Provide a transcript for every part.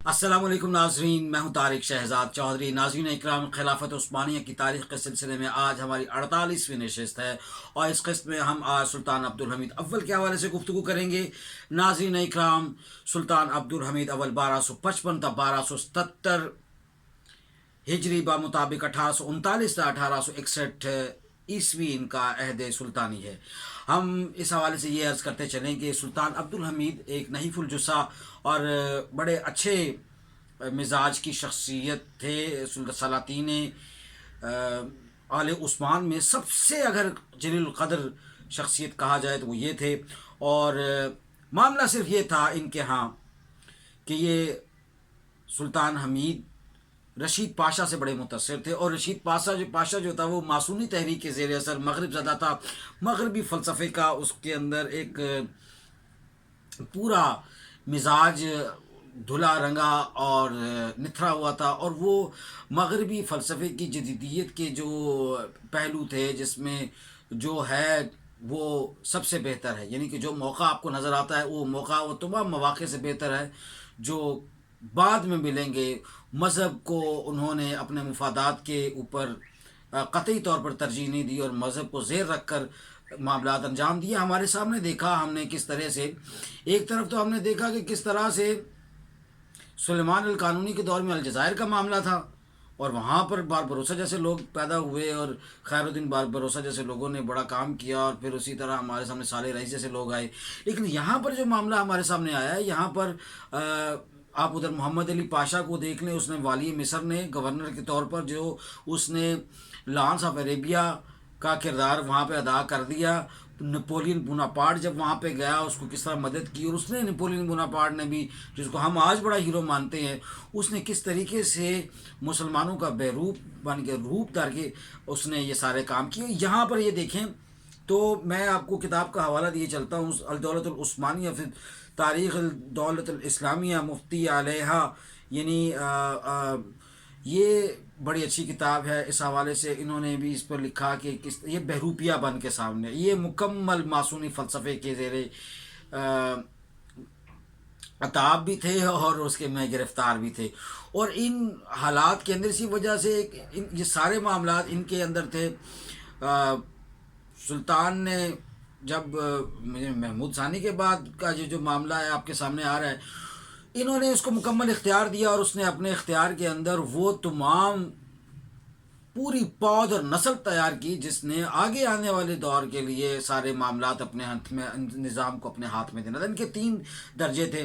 अस्सलाम वालेकुम नाजरीन, मैं हूं तारिक शहजाद चौधरी। नाजरीन इकराम, खिलाफत उस्मानिया की तारीख़ के सिलसिले में आज हमारी 48वीं नशस्त है और इस किस्त में हम आज सुल्तान अब्दुल हमीद अव्वल के हवाले से गुफ्तगू करेंगे। नाजरीन इकराम, सुल्तान अब्दुल हमीद अव्वल 1255 तक 1277 हिजरी बा मुताबिक 1839 से 1861 ईस्वी इनका अहद सुल्तानी है। हम इस हवाले से ये अर्ज़ करते चलें कि सुल्तान अब्दुल हमीद एक नहीफ़ुल जुस्सा और बड़े अच्छे मिजाज की शख्सियत थे। सलातीन आले उस्मान में सबसे अगर जलील क़द्र शख्सियत कहा जाए तो वो ये थे। और मामला सिर्फ ये था इनके यहाँ कि ये सुल्तान हमीद रशीद पाशा से बड़े मुतासिर थे और रशीद पाशा जो था वो मासूनी तहरीक के ज़ेर असर मगरब ज़दा था। मगरबी फ़लसफ़े का उसके अंदर एक पूरा मिजाज धुला रंगा और निथरा हुआ था और वो मगरबी फ़लसफ़े की जदीदियत के जो पहलू थे जिसमें जो है वो सबसे बेहतर है, यानी कि जो मौका आपको नज़र आता है वो मौका वो तमाम मौक़े से बेहतर है जो बाद में मिलेंगे। मज़हब को उन्होंने अपने मुफादात के ऊपर क़तई तौर पर तरजीह नहीं दी और मज़हब को ज़ेर रख कर मामलात अंजाम दिए। हमारे सामने देखा हमने किस तरह से, एक तरफ तो हमने देखा कि किस तरह से सुलेमान अल कानूनी के दौर में अलजायर का मामला था और वहाँ पर बारबरोसा जैसे लोग पैदा हुए और खैरुद्दीन बारबरोसा जैसे लोगों ने बड़ा काम किया और फिर उसी तरह हमारे सामने साले रईस जैसे लोग आए। लेकिन यहाँ पर जो मामला हमारे सामने आया है, यहाँ पर आप उधर मोहम्मद अली पाशा को देख लें। उसने वाली मिस्र ने गवर्नर के तौर पर जो उसने लॉन्स ऑफ अरेबिया का किरदार वहाँ पे अदा कर दिया। नेपोलियन बोनापार्ट जब वहाँ पे गया उसको किस तरह मदद की और उसने नेपोलियन बोनापार्ट ने भी, जिसको हम आज बड़ा हीरो मानते हैं, उसने किस तरीके से मुसलमानों का बेरूप बन के रूप धर के उसने ये सारे काम किए। यहाँ पर ये देखें तो मैं आपको किताब का हवाला दिए चलता हूँ, अल दौलतुल उस्मानिया फिर तारीख़ अल दौलतुल इस्लामिया मुफ्ती अलैहा, यानी ये बड़ी अच्छी किताब है। इस हवाले से इन्होंने भी इस पर लिखा कि किस ये बहरूपिया बन के सामने ये मुकम्मल मासूनी फ़लसफ़े के ज़ेरे अताब भी थे और उसके में गिरफ़्तार भी थे। और इन हालात के अंदर इसी वजह से ये सारे मामलात इनके अंदर थे। सुल्तान ने जब महमूद सानी के बाद का जो मामला है आपके सामने आ रहा है, इन्होंने उसको मुकम्मल इख्तियार दिया और उसने अपने इख्तियार के अंदर वो तमाम पूरी पौध और नस्ल तैयार की जिसने आगे आने वाले दौर के लिए सारे मामलात अपने हाथ में, निज़ाम को अपने हाथ में देना था। इनके 3 दर्जे थे।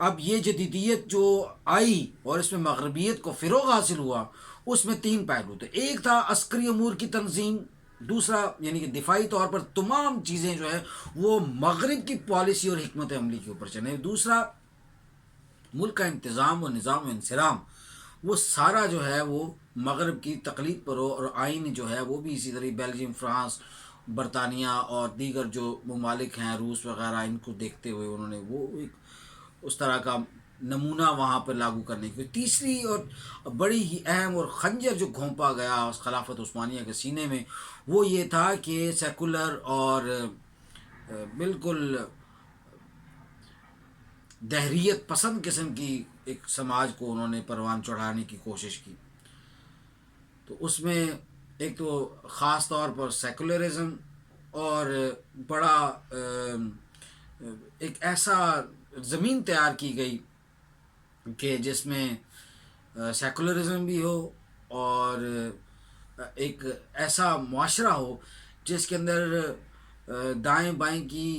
अब ये जदीदियत जो आई और इसमें मगरबियत को फ़रोग़ हासिल हुआ, उसमें 3 पहलू थे। एक था अस्करी अमूर की तंजीम, दूसरा यानी कि दिफाई तौर पर तमाम चीज़ें जो है वो मगरब की पॉलिसी और हिकमत अमली के ऊपर चले, दूसरा मुल्क का इंतज़ाम व निज़ाम व इंसराम वो सारा जो है वो मगरब की तकलीद पर हो और आइन जो है वो भी इसी तरह बेल्जियम, फ्रांस, बरतानिया और दीगर जो ममालिक हैं, रूस वगैरह, इनको देखते हुए उन्होंने वो एक उस तरह का नमूना वहाँ पर लागू करने की। तीसरी और बड़ी ही अहम और खंजर जो घोंपा गया उस खिलाफत उस्मानिया के सीने में वो ये था कि सेकुलर और बिल्कुल दहरियत पसंद किस्म की एक समाज को उन्होंने परवान चढ़ाने की कोशिश की। तो उसमें एक तो ख़ास तौर पर सेकुलरिज़म और बड़ा एक ऐसा ज़मीन तैयार की गई कि जिसमें सेकुलरिज़म भी हो और एक ऐसा मुआशरा हो जिसके अंदर दाएं बाएं की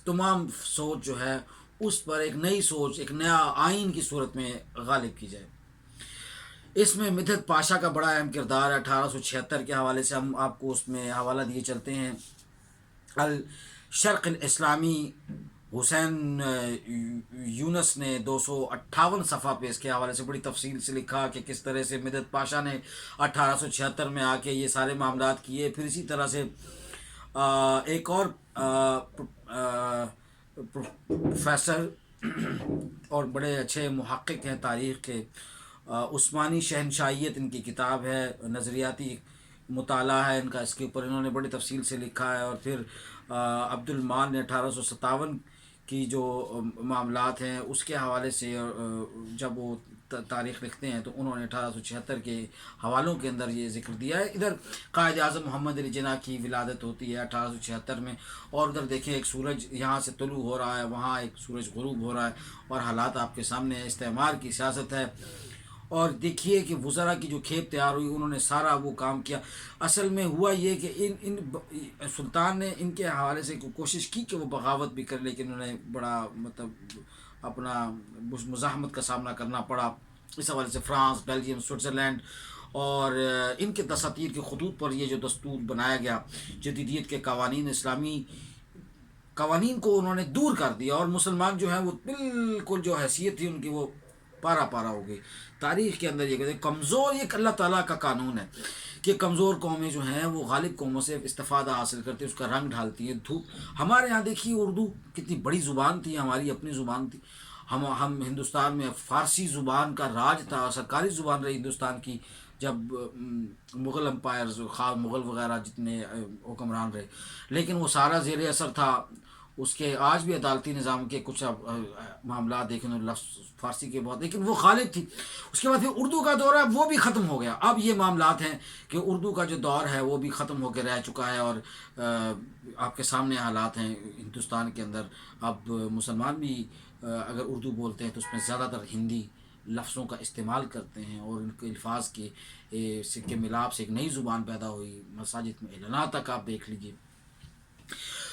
तमाम सोच जो है उस पर एक नई सोच, एक नया आइन की सूरत में गालिब की जाए। इसमें मिदत पाशा का बड़ा अहम किरदार है। 1876 के हवाले से हम आपको उसमें हवाला दिए चलते हैं। अल शर्क़ अल इस्लामी हुसैन यूनस ने 258 सफ़ा पे इसके हवाले से बड़ी तफसील से लिखा कि किस तरह से मिदत पाशा ने 1876 में आके ये सारे मामलात किए। फिर इसी तरह से एक और प्रोफेसर और बड़े अच्छे मुहक्किक हैं तारीख़ के, उस्मानी शहनशाहियत इनकी किताब है, नज़रियाती मुताला है इनका, इसके ऊपर इन्होंने बड़ी तफसील से लिखा है। और फिर अब्दुल मान ने 1857 کی جو معاملات ہیں اس کے حوالے سے جب وہ تاریخ لکھتے ہیں تو انہوں نے 1876 کے حوالوں کے اندر یہ ذکر دیا ہے. ادھر قائد اعظم محمد علی جناح کی ولادت ہوتی ہے 1876 میں، اور ادھر دیکھیں ایک سورج یہاں سے طلوع ہو رہا ہے، وہاں ایک سورج غروب ہو رہا ہے، اور حالات آپ کے سامنے ہیں. استعمار کی سیاست ہے، اور دیکھیے کہ وزراء کی جو کھیپ تیار ہوئی انہوں نے سارا وہ کام کیا. اصل میں ہوا یہ کہ ان سلطان نے ان کے حوالے سے کوشش کی کہ وہ بغاوت بھی کرے، لیکن انہوں نے بڑا مطلب اپنا مزاحمت کا سامنا کرنا پڑا. اس حوالے سے فرانس، بیلجیم، سوئٹزرلینڈ اور ان کے دساتیر کے خطوط پر یہ جو دستور بنایا گیا، جدیدیت کے قوانین، اسلامی قوانین کو انہوں نے دور کر دیا، اور مسلمان جو ہیں وہ بالکل جو حیثیت تھی ان کی وہ پارا پارا ہو گئی. تاریخ کے اندر یہ کہتے ہیں کمزور، یہ اللہ تعالیٰ کا قانون ہے کہ کمزور قومیں جو ہیں وہ غالب قوموں سے استفادہ حاصل کرتی ہیں، اس کا رنگ ڈھالتی ہیں. دھوپ ہمارے یہاں دیکھیے اردو کتنی بڑی زبان تھی، ہماری اپنی زبان تھی. ہم ہندوستان میں فارسی زبان کا راج تھا، سرکاری زبان رہی ہندوستان کی جب مغل امپائرز، خواہ مغل وغیرہ جتنے حکمران رہے، لیکن وہ سارا زیر اثر تھا اس کے. آج بھی عدالتی نظام کے کچھ معاملات دیکھیں لفظ فارسی کے بہت، لیکن وہ غالب تھی. اس کے بعد پھر اردو کا دور ہے وہ بھی ختم ہو گیا. اب یہ معاملات ہیں کہ اردو کا جو دور ہے وہ بھی ختم ہو کے رہ چکا ہے، اور آپ کے سامنے حالات ہیں ہندوستان کے اندر. اب مسلمان بھی اگر اردو بولتے ہیں تو اس میں زیادہ تر ہندی لفظوں کا استعمال کرتے ہیں، اور ان کے الفاظ کے کے ملاپ سے ایک نئی زبان پیدا ہوئی. مساجد میں اعلانات تک آپ دیکھ لیجیے.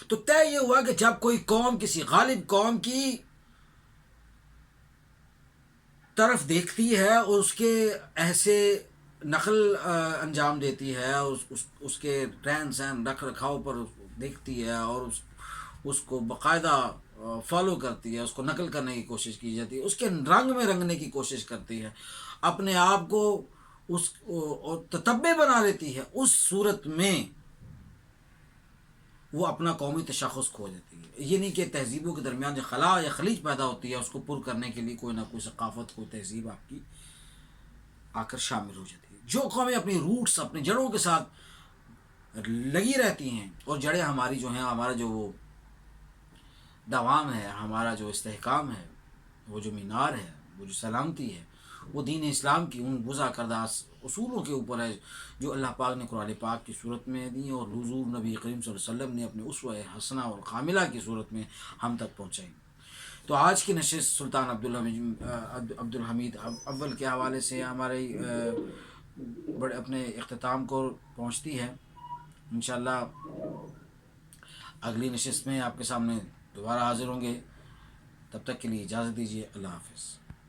تو طے یہ ہوا کہ جب کوئی قوم کسی غالب قوم کی طرف دیکھتی ہے اور اس کے ایسے نقل انجام دیتی ہے، اس کے رہن سہن رکھ رکھاؤ پر دیکھتی ہے، اور اس کو باقاعدہ فالو کرتی ہے، اس کو نقل کرنے کی کوشش کی جاتی ہے، اس کے رنگ میں رنگنے کی کوشش کرتی ہے، اپنے آپ کو اس تتبع بنا لیتی ہے. اس صورت میں وہ اپنا قومی تشخص کھو دیتی ہے. یہ نہیں کہ تہذیبوں کے درمیان جو خلا یا خلیج پیدا ہوتی ہے اس کو پر کرنے کے لیے کوئی نہ کوئی ثقافت، کوئی تہذیب آپ کی آ کر شامل ہو جاتی ہے. جو قومیں اپنی روٹس، اپنی جڑوں کے ساتھ لگی رہتی ہیں، اور جڑیں ہماری جو ہیں، ہمارا جو وہ دوام ہے، ہمارا جو استحکام ہے، وہ جو مینار ہے، وہ جو سلامتی ہے، وہ دین اسلام کی ان وضع کردہ اصولوں کے اوپر ہے جو اللہ پاک نے قرآن پاک کی صورت میں دی، اور حضور نبی کریم صلی اللہ علیہ وسلم نے اپنے اسوہ حسنہ اور کاملہ کی صورت میں ہم تک پہنچائی. تو آج کی نشست سلطان عبدالحمید اول کے حوالے سے ہمارے بڑے اپنے اختتام کو پہنچتی ہے. انشاءاللہ اگلی نشست میں آپ کے سامنے دوبارہ حاضر ہوں گے. تب تک کے لیے اجازت دیجیے. اللہ حافظ.